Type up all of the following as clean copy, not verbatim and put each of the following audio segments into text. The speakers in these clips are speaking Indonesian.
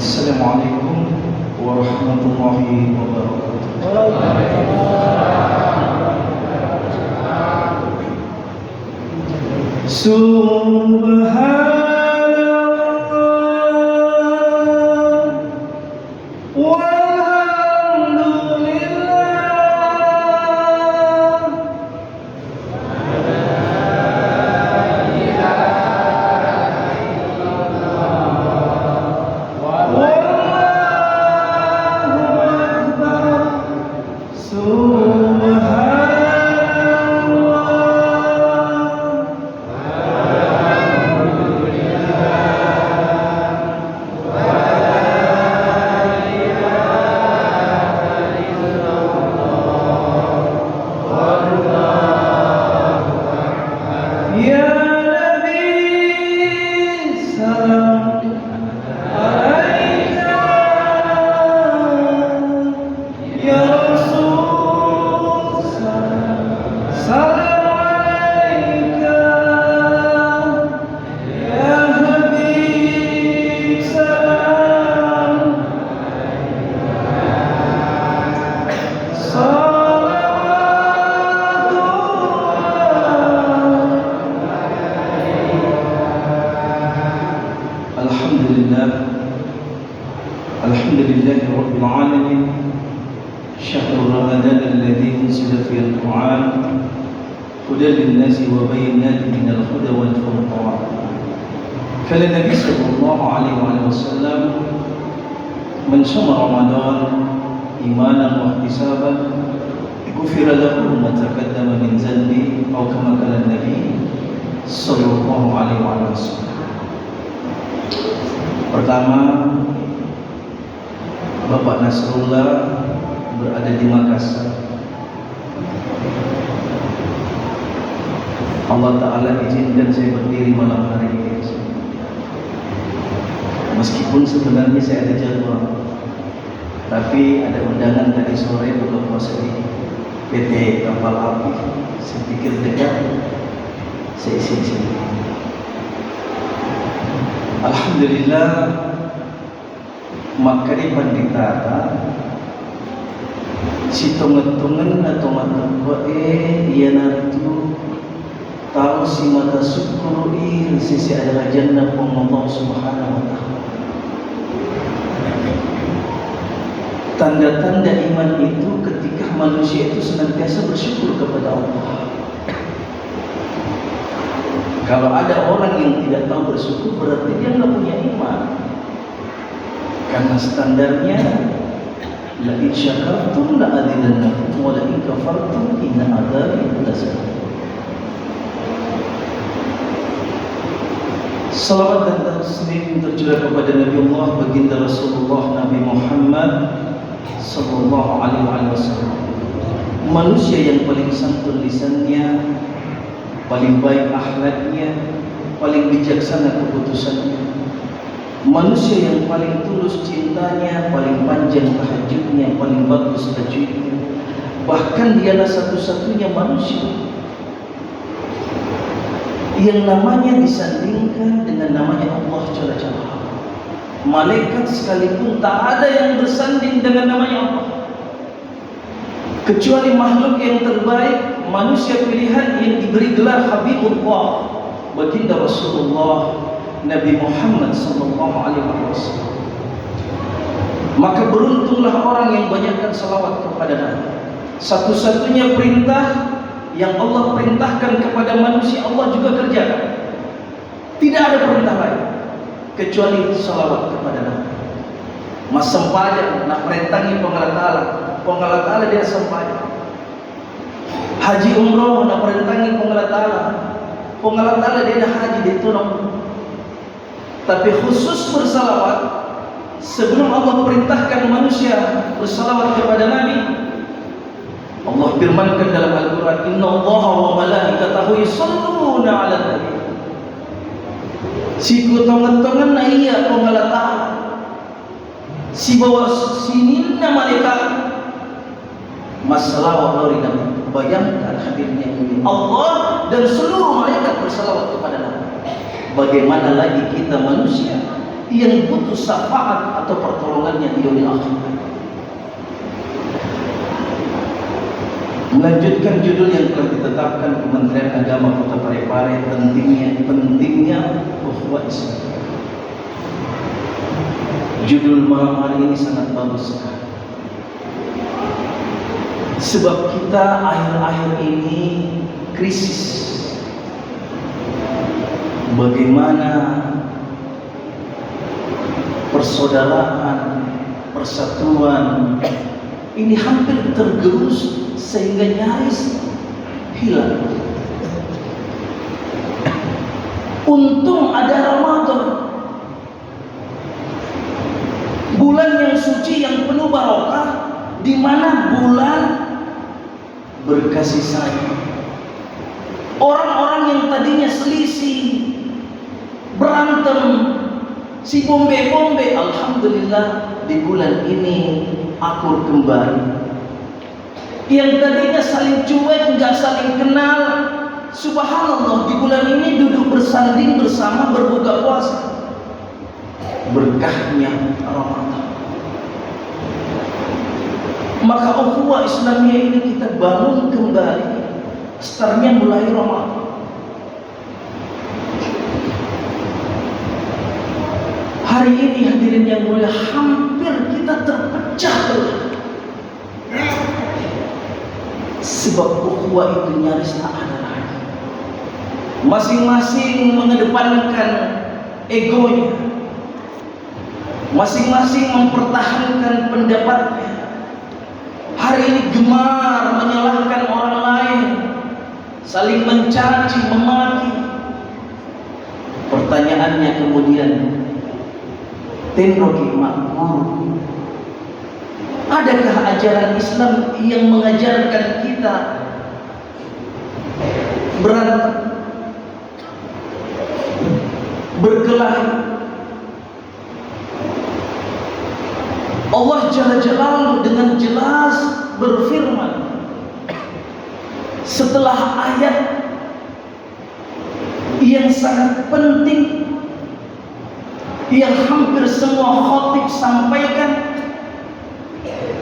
Assalamualaikum warahmatullahi wabarakatuh. Subhanallah walhamdulillah wallahu akbar. Ya Nabi salam alaika, ya Rasul salam alaika, ya Habib salam Alhamdulillahi Rabbil Alamin. Syahrul Ramadan alladhi unzila fihi al-Qur'an hudan lin-nasi wa bayyinatin minal huda wal furqan. Kala Nabi sallallahu alaihi wasallam, man shama Ramadan imanan wa ihtisaban ghufira lahu ma taqaddama min dhanbi, atau kama qala Nabi sallallahu alaihi wasallam. Pertama, Bapak Nasrullah berada di Makassar. Allah Ta'ala izinkan saya berdiri malam hari ini. Meskipun sebenarnya saya ada jadwal, tapi ada undangan tadi sore buka puasa di PT Kapal Api. Saya pikir dekat, saya isi sini. Alhamdulillah, maka di panditata si tongan-tongan atau mata ia nantu tahu si mata syukur sisi adalah jannah Allah Subhanahu wa ta'ala. Tanda-tanda iman itu ketika manusia itu senantiasa bersyukur kepada Allah. Kalau ada orang yang tidak tahu bersyukur, berarti dia nggak punya iman. Karena standarnya la in syakartum la azidannakum wa la in kafartum inna adzabi lasyadid. Salawat dan taslim tercurah kepada Nabi Allah baginda Rasulullah Nabi Muhammad sallallahu alaihi wasallam. Manusia yang paling santun lisannya, paling baik akhlaknya, paling bijaksana keputusannya. Manusia yang paling tulus cintanya, paling panjang tahajudnya, paling bagus tajwidnya. Bahkan dialah satu-satunya manusia yang namanya disandingkan dengan namanya Allah Jalla Jalla. Malaikat sekalipun tak ada yang bersanding dengan namanya Allah, kecuali makhluk yang terbaik, manusia pilihan yang diberi gelar Habibullah, baginda Rasulullah Nabi Muhammad sallallahu alaihi wasallam. Maka beruntunglah orang yang banyakkan salawat kepada Nabi. Satu-satunya perintah yang Allah perintahkan kepada manusia, Allah juga kerjakan. Tidak ada perintah lain kecuali salawat kepada Nabi. Mas sempadan nak perintangi Pengalat Ta'ala dia sempadan. Haji umroh nak perintangi Pengalat Ta'ala dia dah haji dia tunang. Tapi khusus bersalawat, sebelum Allah perintahkan manusia bersalawat kepada Nabi, Allah firmankan dalam Al-Quran, Inna Allah wa malaikatahu yusalluna ala nabi. Si kutongan-tongan na iya pengalata, si bawa sininna malaikat masalah lori Nabi. Bayangkan hadirnya ini Allah dan seluruh malaikat bersalawat kepada Nabi. Bagaimana lagi kita manusia yang butuh syafaat atau pertolongannya di yaumil akhir. Melanjutkan judul yang telah ditetapkan Kementerian Agama Kota Parepare, pentingnya ukhuwah Islam. Judul malam hari ini sangat bagus sekali. Sebab kita akhir-akhir ini krisis. Bagaimana persaudaraan, persatuan ini hampir tergerus sehingga nyaris hilang. Untung ada Ramadan, bulan yang suci yang penuh barokah, di mana bulan berkasih sayang. Orang-orang yang tadinya selisih, berantem, si bombe-bombe, alhamdulillah di bulan ini akur kembali. Yang tadinya saling cuek, nggak saling kenal, subhanallah di bulan ini duduk bersanding bersama berbuka puasa. Berkahnya Ramadan. Maka ukhuwah Islamiyah ini kita bangun kembali. Startnya mulai Ramadan. Hari ini hadirin yang mulia, hampir kita terpecah belah. Sebab ukhuwah itu nyaris tak ada lagi. Masing-masing mengedepankan egonya, masing-masing mempertahankan pendapatnya. Hari ini gemar menyalahkan orang lain, saling mencaci, memaki. Pertanyaannya kemudian, tenroki makmur, adakah ajaran Islam yang mengajarkan kita berantem, berkelahi? Allah Jalla Jalaluhu dengan jelas berfirman setelah ayat yang sangat penting yang hampir semua khatib sampaikan,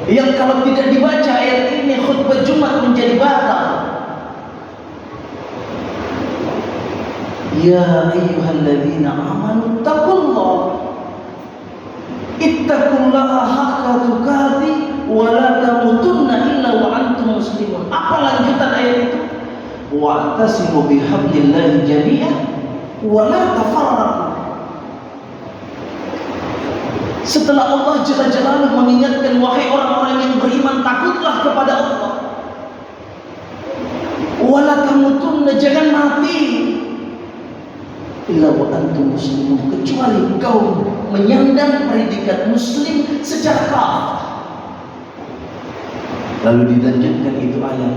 yang kalau tidak dibaca ayat ini khutbah Jumat menjadi batal. Ya ayyuhalladzina amanu taqullaha ittaqullaha haqqa tuqatih wa la tamutunna illa wa antum muslimun. Apa lanjutan ayat itu? Wa'tasimu bihablillahi jami'an wa la tafarraqu. Setelah Allah Jalla Jalaluhu mengingatkan, wahai orang-orang yang beriman, takutlah kepada Allah. Wa la tamutunna, jangan mati illa wa antum muslimun, kecuali kau menyandang predikat muslim secara kafah. Lalu dilanjutkan itu ayat,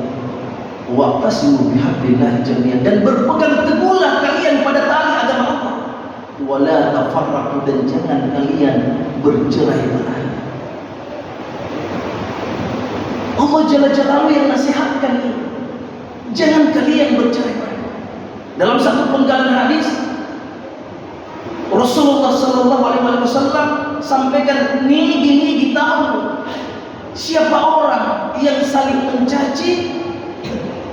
wa'tasimu bihablillahi jami'an, dan berpegang teguhlah kalian pada tali agama Allah. Wala tafarraqu, dan jangan kalian bercerai-berai. Allah Jalla Jalaluhu yang nasihatkan ini, jangan kalian bercerai-berai. Dalam satu penggalan hadis, Rasulullah Sallallahu Alaihi Wasallam sampaikan, nigi tahu siapa orang yang saling mencaci,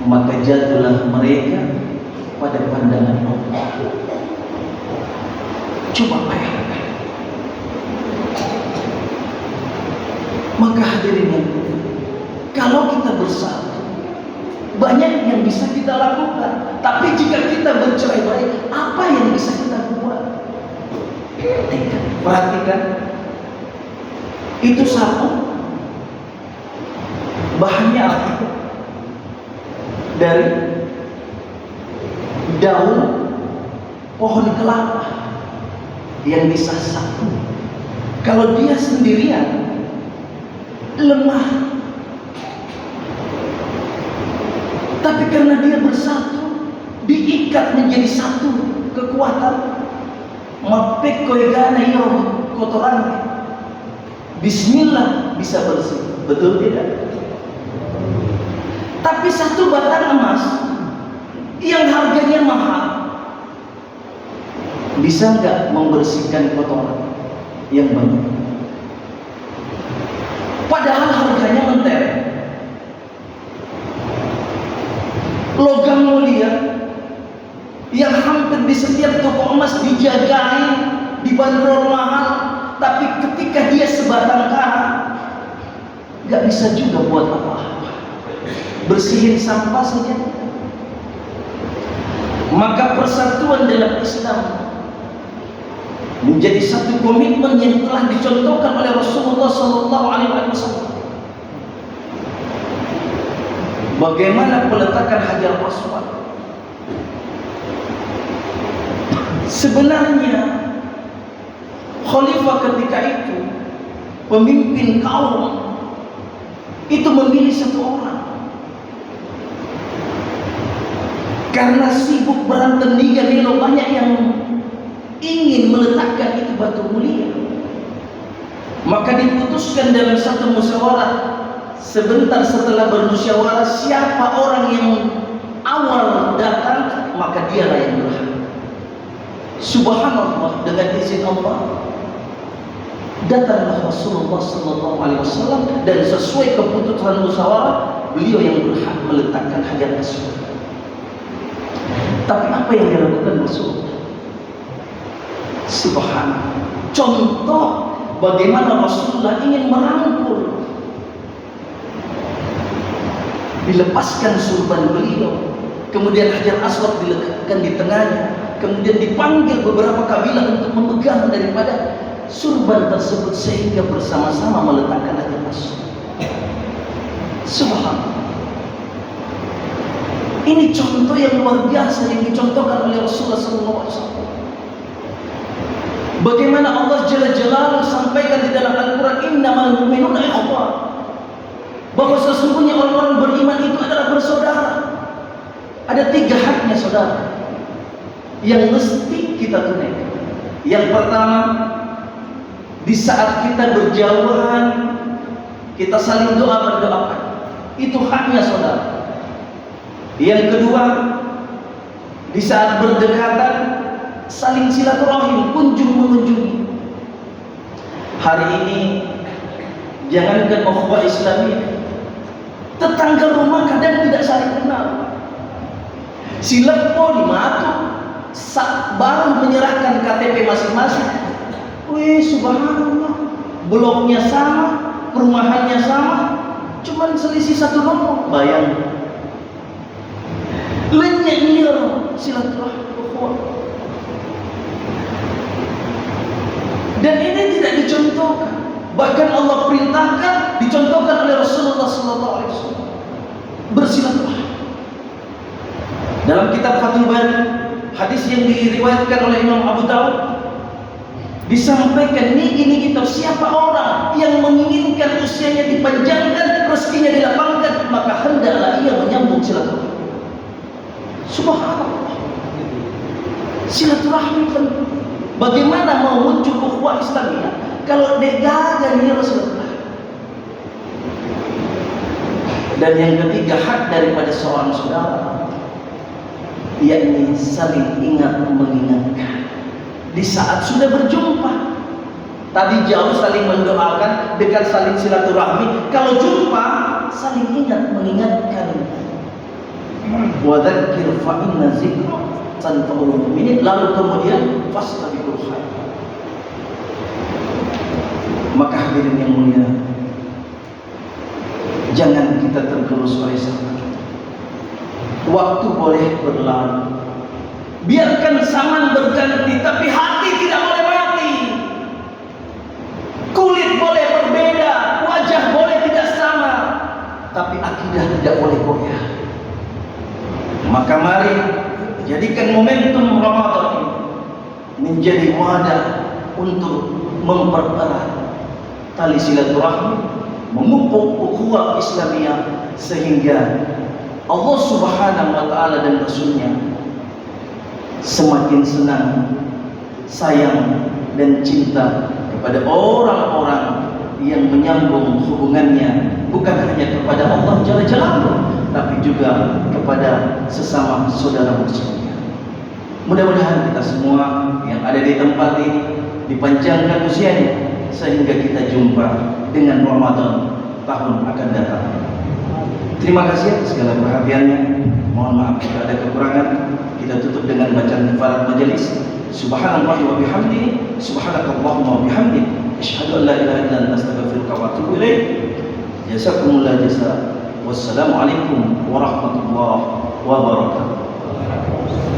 maka jatuhlah mereka pada pandangan Allah. Coba bayangkan. Maka hadirin, kalau kita bersatu, banyak yang bisa kita lakukan. Tapi jika kita bercerai-berai, apa yang bisa kita buat? Perhatikan, itu sapu bahannya apa? Dari daun pohon kelapa yang disasak. Kalau dia sendirian, lemah. Tapi karena dia bersatu, diikat menjadi satu kekuatan. Mapek koigana iyo kotorannya, bismillah bisa bersih. Betul tidak? Tapi satu batang emas yang harganya mahal bisa nggak membersihkan kotoran? yang banyak. Padahal harganya mentereng. Logam mulia yang hampir di setiap toko emas dijagai, dibanderol mahal, tapi ketika dia sebatang kara, gak bisa juga buat apa-apa. Bersihin sampah saja. Maka persatuan dalam Islam menjadi satu komitmen yang telah dicontohkan oleh Rasulullah SAW. Bagaimana peletakan Hajar Aswad? Sebenarnya khalifah ketika itu, pemimpin kaum itu memilih satu orang. Karena sibuk berantem liga Nilo, banyak yang ingin meletakkan itu batu mulia. Maka diputuskan dalam satu musyawarah. Sebentar setelah bermusyawarah, siapa orang yang awal datang, maka dialah yang berhak. Subhanallah, dengan izin Allah datanglah Rasulullah SAW, dan sesuai keputusan musyawarah, beliau yang berhak meletakkan Hajar Aswad. Tapi apa yang dilakukan Rasulullah? Subhanallah, contoh bagaimana Rasulullah ingin merangkul. Dilepaskan surban beliau, kemudian Hajar Aswad diletakkan di tengahnya, kemudian dipanggil beberapa kabilah untuk memegang daripada surban tersebut sehingga bersama-sama meletakkan Hajar Aswad. Subhanallah. Ini contoh yang luar biasa yang dicontohkan oleh Rasulullah SAW. Bagaimana Allah Jalla Jalaluhu sampaikan di dalam Al-Quran, innamal mu'minuna ikhwah, bahwa sesungguhnya orang-orang beriman itu adalah bersaudara. Ada 3 haknya saudara yang mesti kita tunaikan. Yang pertama, di saat kita berjauhan, kita saling doa mendoakan. Itu haknya saudara. Yang kedua, di saat berdekatan, saling silaturahim, kunjung mengunjungi. Hari ini jangankan ukhuwah Islamiyah, tetangga rumah kadang tidak saling kenal. Si Lepo di Matu baru menyerahkan KTP masing-masing. Wih, subhanallah, bloknya sama, perumahannya sama, cuman selisih 1 nomor. Bayang, lenyek dia silaturahmi. Dan ini tidak dicontohkan. Bahkan Allah perintahkan, dicontohkan oleh Rasulullah SAW, bersilaturahmi. Dalam kitab Fathul Bari, hadis yang diriwayatkan oleh Imam Abu Dawud, disampaikan ini kita, siapa orang yang menginginkan usianya dipanjangkan, rezekinya dilapangkan, maka hendaklah ia menyambung silaturahmi. Subhanallah, silaturahmi penting. Bagaimana mau muncul ukhuwah Islamiyah kalau negaga dia Rasulullah? Dan yang ketiga, hak daripada seorang saudara, yakni saling ingat mengingatkan di saat sudah berjumpa. Tadi jauh saling mendoakan, dekat saling silaturahmi. Kalau jumpa, saling ingat mengingatkan. Wa dzakir fa inna dzikra tanfa'ul mu'minin. Lalu kemudian fastabiqul khairat. Maka hadirin yang mulia, jangan kita tergerus oleh sahabat. Waktu boleh berlalu, biarkan zaman berganti, tapi hati tidak boleh mati. Kulit boleh berbeda, wajah boleh tidak sama, tapi akidah tidak boleh goyah. Maka mari jadikan momentum Ramadan ini menjadi wadah untuk mempererat tali silaturahmi, memupuk ukhuwah Islamiyah, sehingga Allah Subhanahu wa Ta'ala dan Rasulnya semakin senang, sayang dan cinta kepada orang-orang yang menyambung hubungannya bukan hanya kepada Allah Jalla Jalaluhu, tapi juga kepada sesama saudara muslimnya. Mudah-mudahan kita semua yang ada di tempat ini dipanjangkan usianya sehingga kita jumpa dengan Ramadan tahun akan datang. Terima kasih atas segala perhatiannya. Mohon maaf jika ada kekurangan. Kita tutup dengan bacaan kafarat majelis. Subhanallah wa bihamdihi, subhanakallahumma wa bihamdik, asyhadu an la ilaha illa anta astaghfiruka wa atubu ilaik. Jazakumullah jazaa. Wassalamualaikum warahmatullahi wabarakatuh.